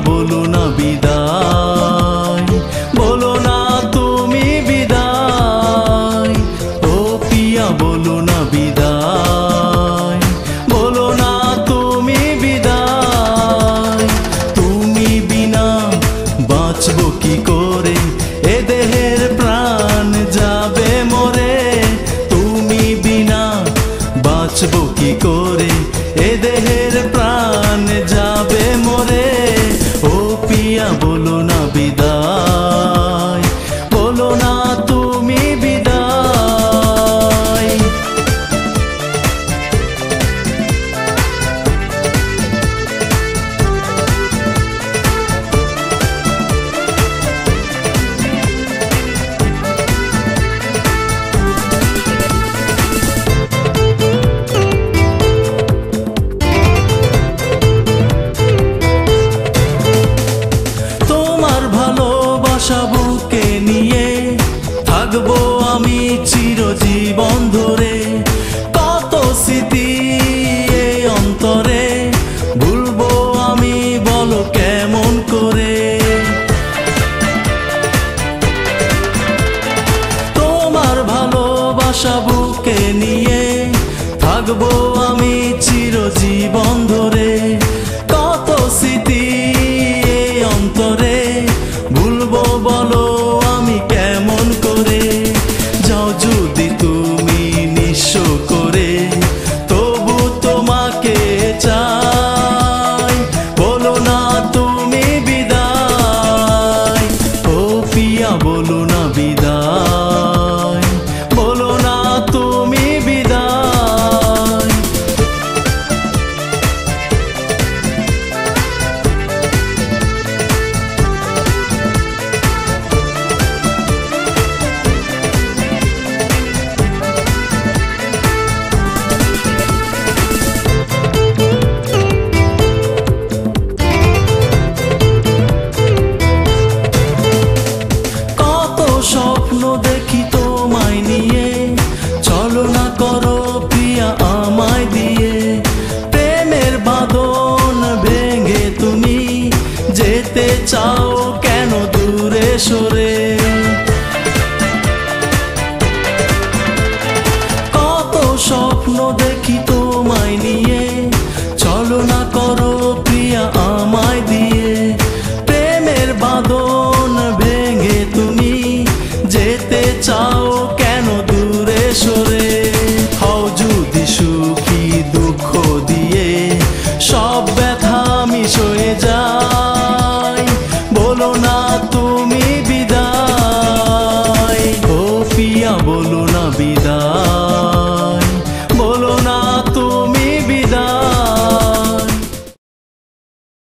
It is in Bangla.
বলো না বিদায়, বলো না তুমি বিদায়। ও পিয়া বলো না বিদায়, বলো না তুমি বিদায়। তুমি বিনা বাঁচবো কি করে, এ দেহের প্রাণ যাবে মরে। তুমি বিনা বাঁচবো কি করে, এ দেহের প্রাণ যাবে মরে। ও পিয়া বলো না বিদায়, বলো না তুমি বিদায়। বুকে নিয়ে থাকবো আমি চিরজীবন ধরে। কত স্মৃতি এই অন্তরে, ভুলবো আমি বলো কেমন করে। তোমার ভালোবাসা বুকে নিয়ে থাকবো আমি চিরজীবন ধরে। কত স্মৃতি এই অন্তরে, ভুলবো বলো আমি কেমন করে। যাও যদি তুমি নিঃস্ব করে, তবু তোমাকে চাই, বলো না তুমি বিদায়। ও পিয়া বলো না বিদায়, বলো না তুমি বিদায়। স্বপ্ন দেখি তোমায় নিয়ে, চলো না করো প্রিয়া আমায় দিয়ে। প্রেমের বাঁধন ভেঙে তুমি যেতে চাও কেন দূরে সরে। কত স্বপ্ন দেখি তোমায় নিয়ে,